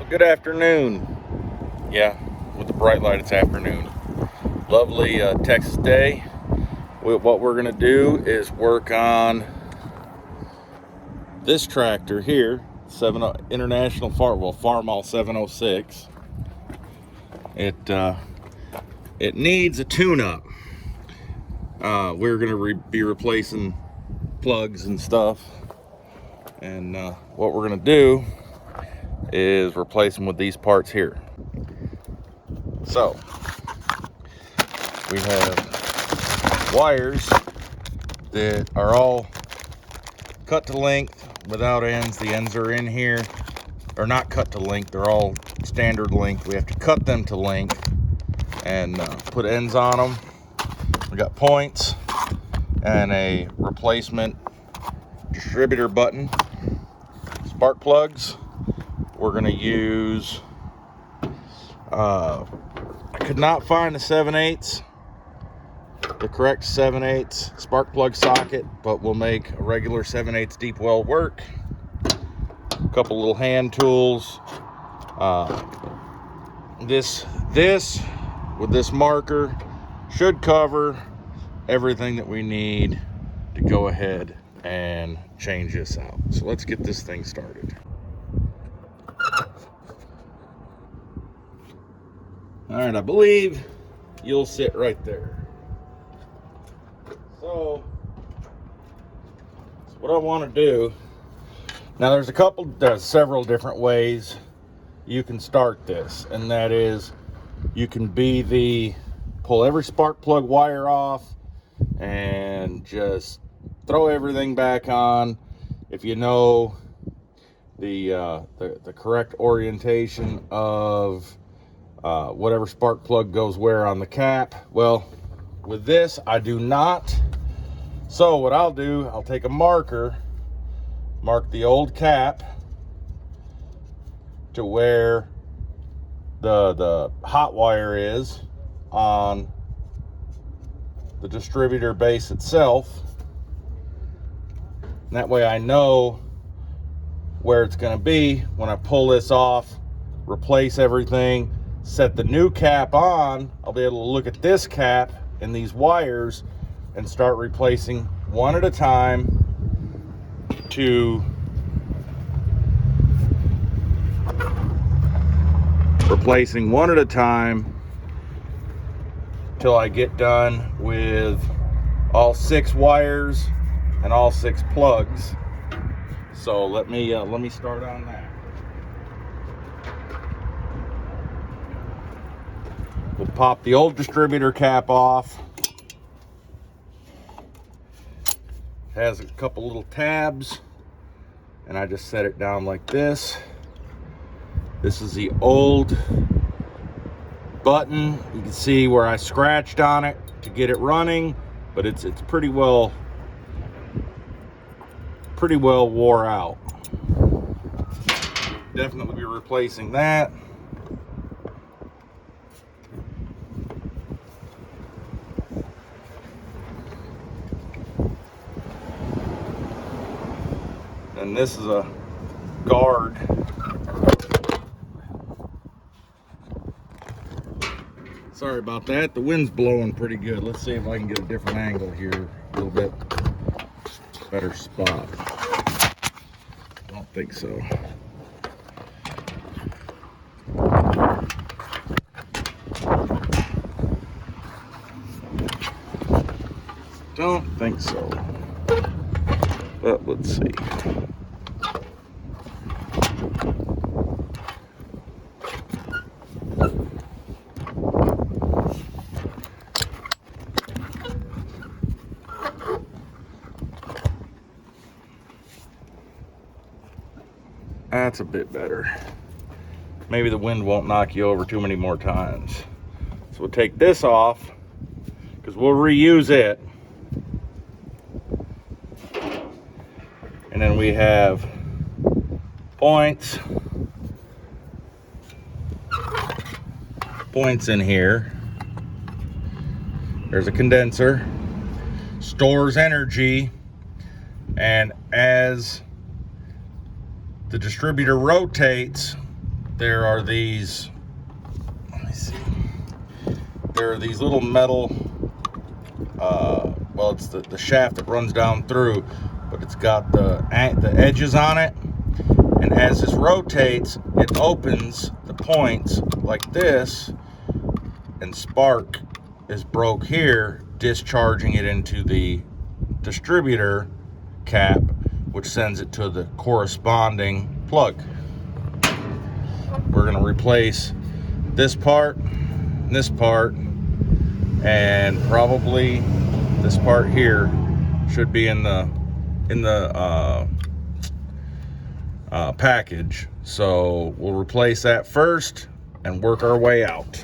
Good afternoon. Yeah, with the bright light, it's afternoon. Lovely Texas day. What we're gonna do is work on this tractor here, International Farmall 706. It needs a tune-up. We're gonna be replacing plugs and stuff, and what we're gonna do is replace them with these parts here. So we have wires that are all cut to length without ends. The ends are in here, or not cut to length, they're all standard length. We have to cut them to length and put ends on them. We got points and a replacement distributor button. Spark plugs. We're gonna use, I could not find the 7/8, the correct 7/8 spark plug socket, but we'll make a regular 7/8 deep well work. A couple little hand tools. This with this marker should cover everything that we need to go ahead and change this out. So let's get this thing started. All right, I believe you'll sit right there. So what I want to do now, there's several different ways you can start this, and that is you can pull every spark plug wire off and just throw everything back on. If you know the correct orientation of whatever spark plug goes where on the cap. Well, with this, I do not. So what I'll do, I'll take a marker, mark the old cap to where the hot wire is on the distributor base itself. And that way I know where it's going to be when I pull this off, replace everything, set the new cap on. I'll be able to look at this cap and these wires and start replacing one at a time till I get done with all 6 wires and all 6 plugs. So let me start on that. We'll pop the old distributor cap off. It has a couple little tabs, and I just set it down like this. This is the old button. You can see where I scratched on it to get it running, but it's pretty well wore out. Definitely be replacing that. And this is a guard. Sorry about that. The wind's blowing pretty good. Let's see if I can get a different angle here. A little bit better spot. Don't think so. Don't think so. But let's see. That's a bit better. Maybe the wind won't knock you over too many more times. So we'll take this off because we'll reuse it. And then we have points in here. There's a condenser, stores energy, and as the distributor rotates, there are these, let me see, there are these little metal, well, it's the shaft that runs down through, but it's got the edges on it, and as this rotates, it opens the points like this, and spark is broke here, discharging it into the distributor cap, which sends it to the corresponding plug. We're going to replace this part, and probably this part here should be in the package. So we'll replace that first and work our way out.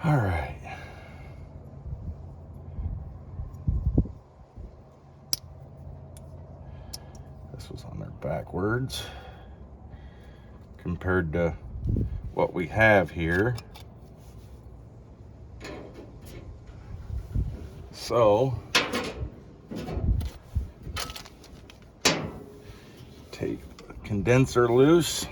All right. This was on there backwards compared to what we have here. So take the condenser loose.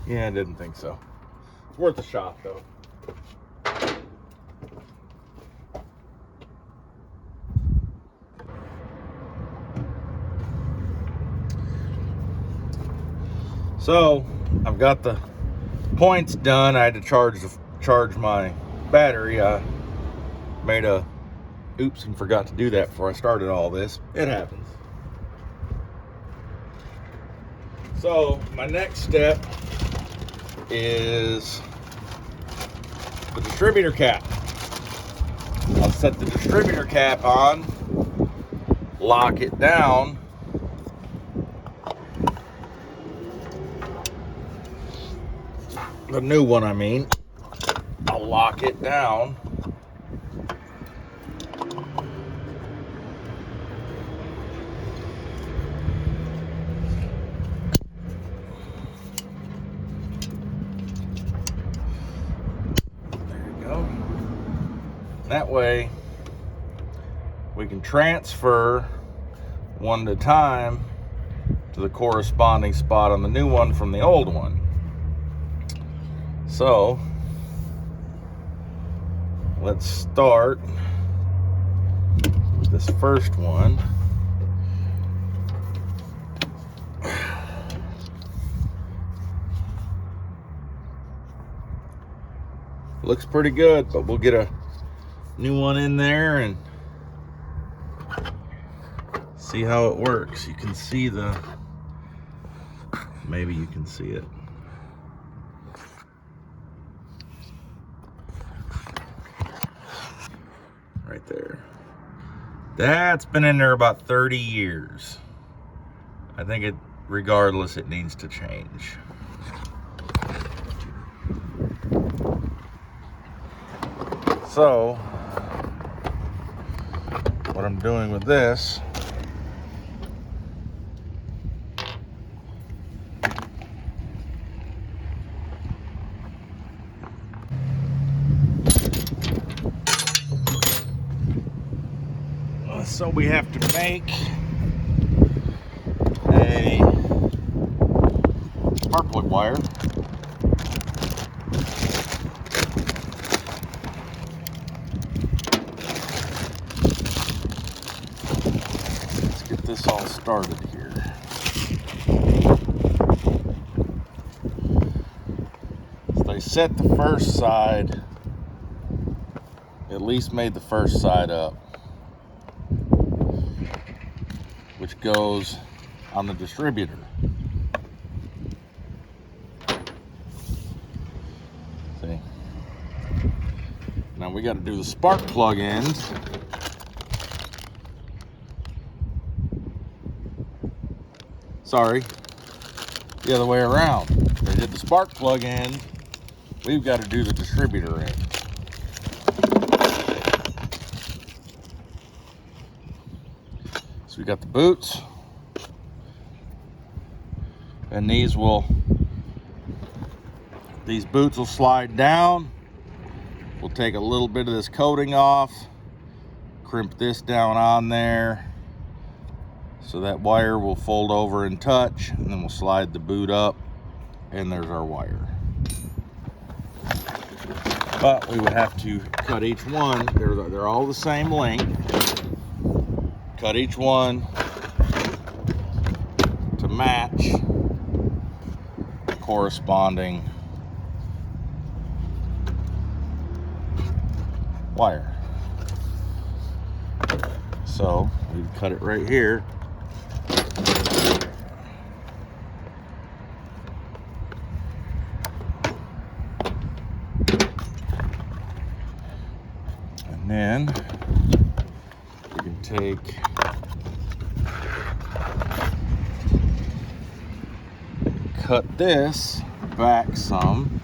Yeah, I didn't think so. It's worth a shot, though. So I've got the points done. I had to charge my battery. I made a oops and forgot to do that before I started all this. It happens. So my next step is the distributor cap. I'll set the distributor cap on, lock it down, the new one I mean, I'll lock it down. That way we can transfer one at a time to the corresponding spot on the new one from the old one. So let's start with this first one. Looks pretty good, but we'll get a new one in there and see how it works. You can see maybe you can see it. Right there. That's been in there about 30 years. I think regardless, it needs to change. So what I'm doing with this So we have to make a spark plug wire. Let's get this all started here. So they set the first side, at least made the first side up, which goes on the distributor. See? Now we got to do the spark plug end. Sorry, the other way around. They did the spark plug end. We've got to do the distributor end. So we got the boots, and these boots will slide down. We'll take a little bit of this coating off, crimp this down on there, so that wire will fold over and touch, and then we'll slide the boot up, and there's our wire. But we would have to cut each one. They're all the same length. Cut each one to match the corresponding wire. So we cut it right here. And then we can take cut this back some.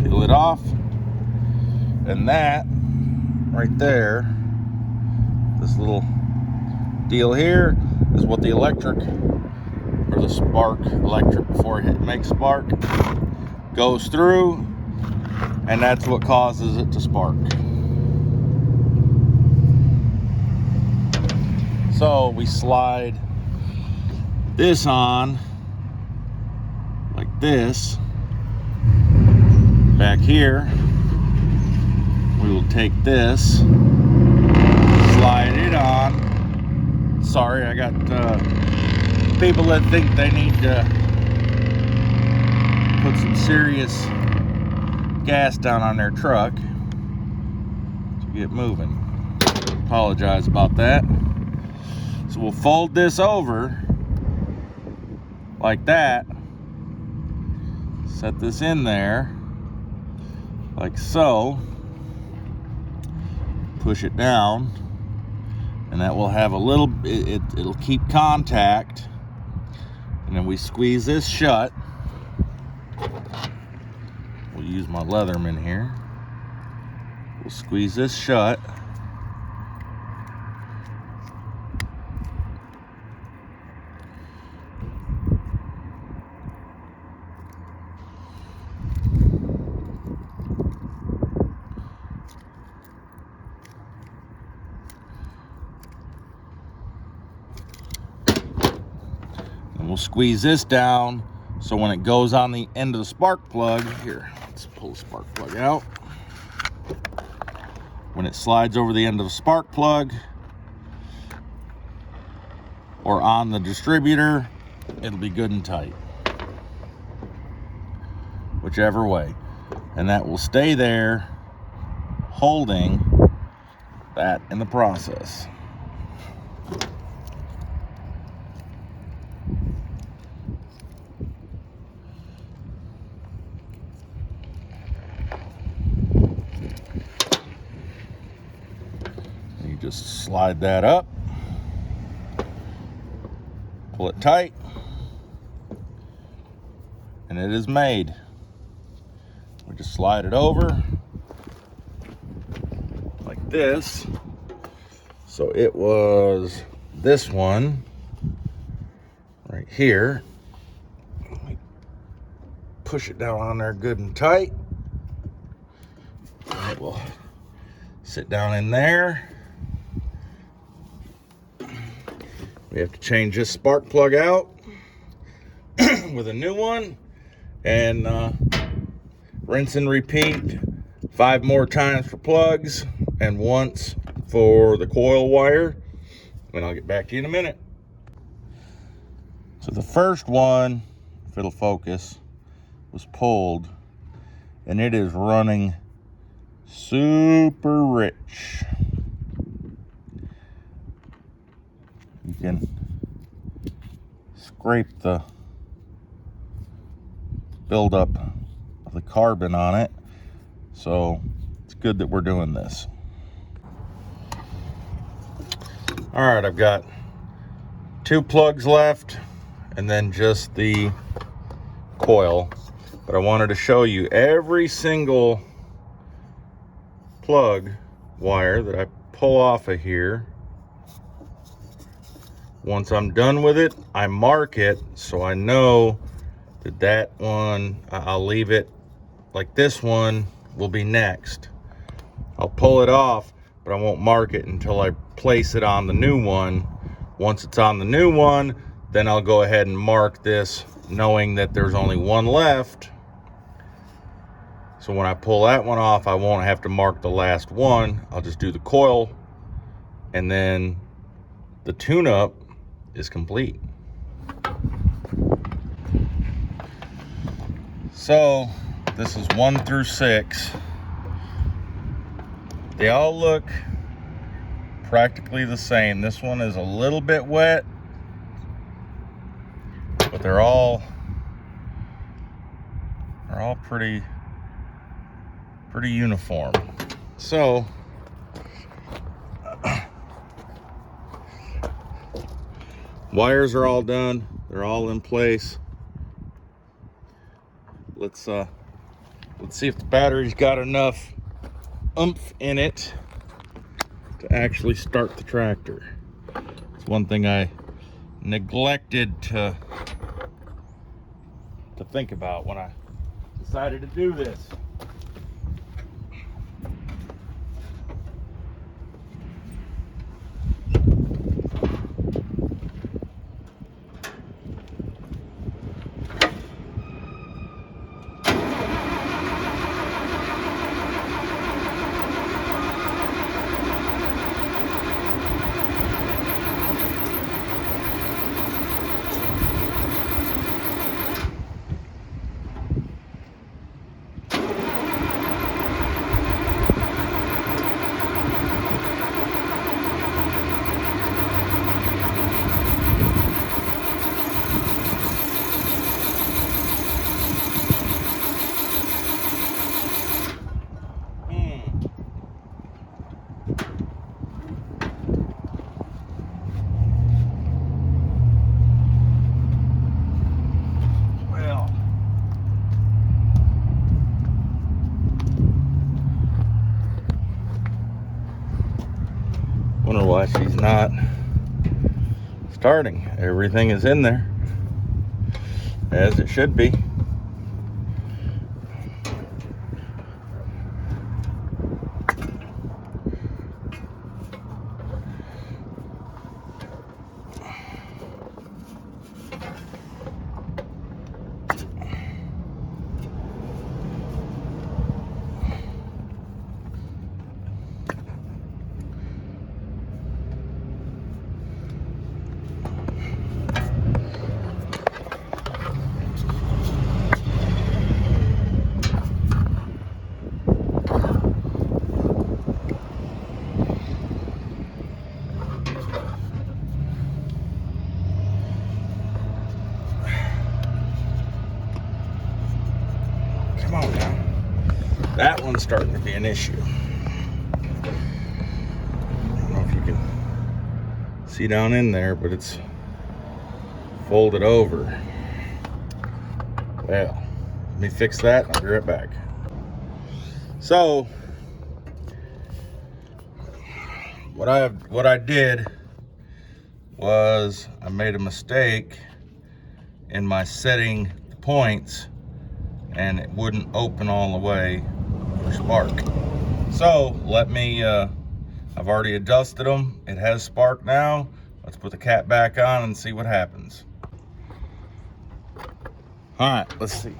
Peel it off. And that right there, this little deal here, is what the electric, or the spark electric before it makes spark, goes through, and that's what causes it to spark. So we slide this on like this back here. We will take this, slide it on. Sorry, I got people that think they need to put some serious gas down on their truck to get moving. Apologize about that. So we'll fold this over like that. Set this in there like so. Push it down, and that will have a little, it'll keep contact, and then we squeeze this shut. We'll use my Leatherman here. We'll squeeze this shut. We'll squeeze this down so when it goes on the end of the spark plug, here, let's pull the spark plug out. When it slides over the end of the spark plug or on the distributor, it'll be good and tight, whichever way. And that will stay there holding that in the process. Just slide that up, pull it tight, and it is made. We just slide it over like this. So it was this one right here. Push it down on there good and tight. It will sit down in there. We have to change this spark plug out with a new one, and rinse and repeat 5 more times for plugs and once for the coil wire, and I'll get back to you in a minute. So the first one, if it'll focus, was pulled, and it is running super rich. You can scrape the buildup of the carbon on it, so it's good that we're doing this. All right, I've got 2 plugs left and then just the coil, but I wanted to show you every single plug wire that I pull off of here. Once I'm done with it, I mark it so I know that that one, I'll leave it like this one will be next. I'll pull it off, but I won't mark it until I place it on the new one. Once it's on the new one, then I'll go ahead and mark this, knowing that there's only one left. So when I pull that one off, I won't have to mark the last one. I'll just do the coil, and then the tune-up is complete. So this is 1 through 6. They all look practically the same. This one is a little bit wet, but they're all pretty uniform. So wires are all done. They're all in place. Let's see if the battery's got enough oomph in it to actually start the tractor. It's one thing I neglected to think about when I decided to do this. Wonder why she's not starting. Everything is in there as it should be. Come on now. That one's starting to be an issue. I don't know if you can see down in there, but it's folded over. Well, let me fix that and I'll be right back. So what I did was I made a mistake in my setting the points, and it wouldn't open all the way for spark. So let me, I've already adjusted them. It has spark now. Let's put the cap back on and see what happens. All right, let's see.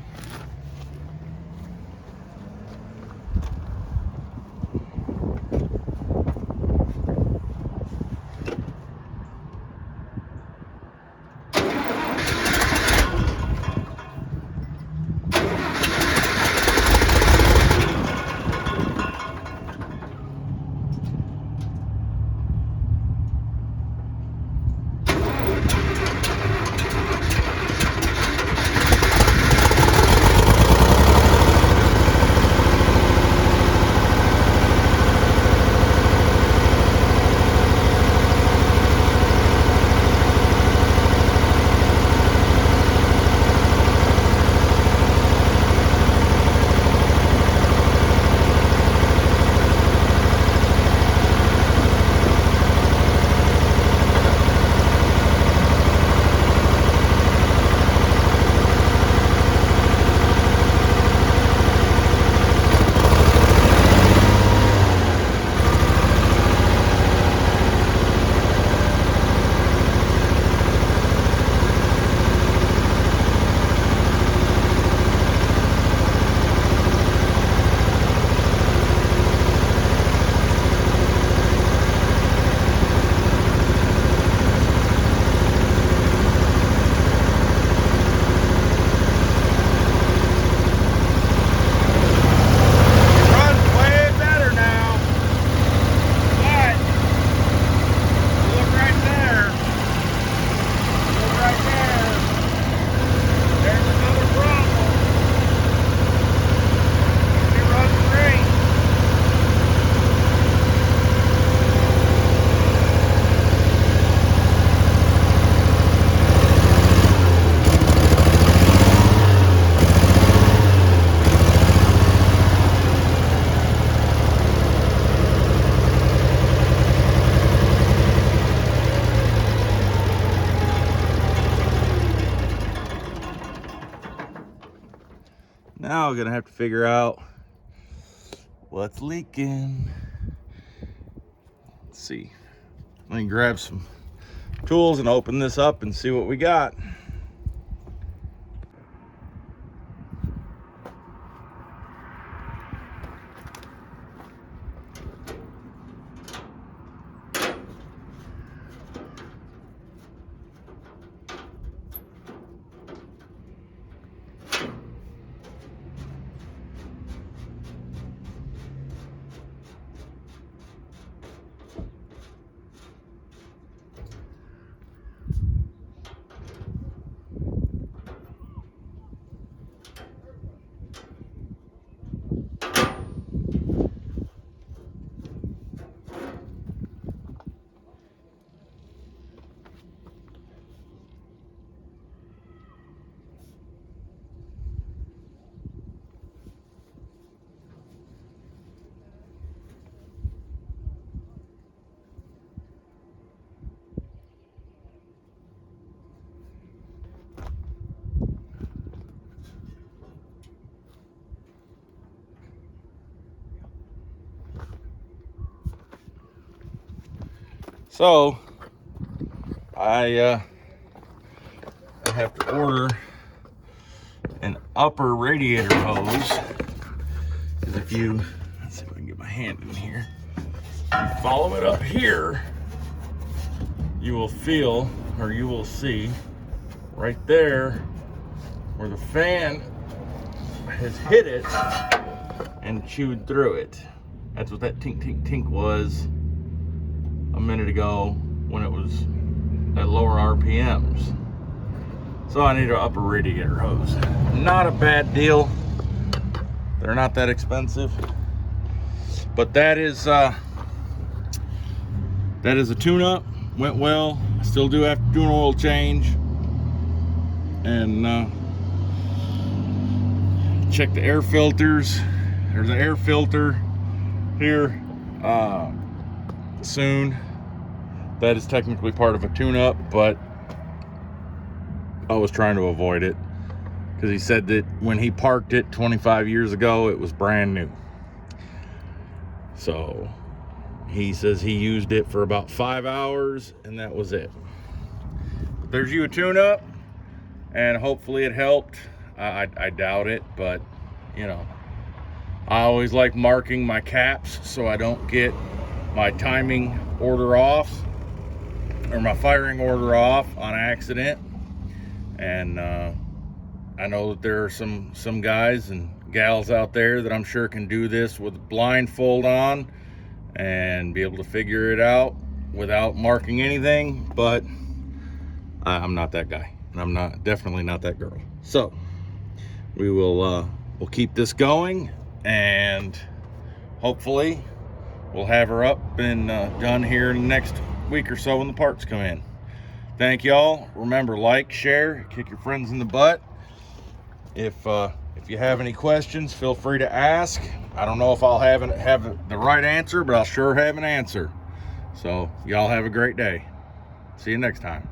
Now we're gonna have to figure out what's leaking. Let's see. Let me grab some tools and open this up and see what we got. So I have to order an upper radiator hose, because if you, let's see if I can get my hand in here, you follow it up here, you will feel, or you will see right there where the fan has hit it and chewed through it. That's what that tink tink tink was a minute ago when it was at lower RPMs. So I need an upper radiator hose. Not a bad deal. They're not that expensive. But that is a tune-up. Went well. I still do have to do an oil change. And check the air filters. There's an air filter here soon. That is technically part of a tune-up, but I was trying to avoid it because he said that when he parked it 25 years ago, it was brand new. So he says he used it for about 5 hours and that was it. But there's you a tune-up, and hopefully it helped. I doubt it, but you know, I always like marking my caps so I don't get my timing order off or my firing order off on accident. And I know that there are some guys and gals out there that I'm sure can do this with a blindfold on and be able to figure it out without marking anything, but I'm not that guy, and I'm definitely not that girl. So we will we'll keep this going, and hopefully we'll have her up and done here in the next week or so when the parts come in. Thank y'all. Remember, like, share, kick your friends in the butt. If you have any questions, feel free to ask. I don't know if I'll have the right answer, but I'll sure have an answer. So y'all have a great day. See you next time.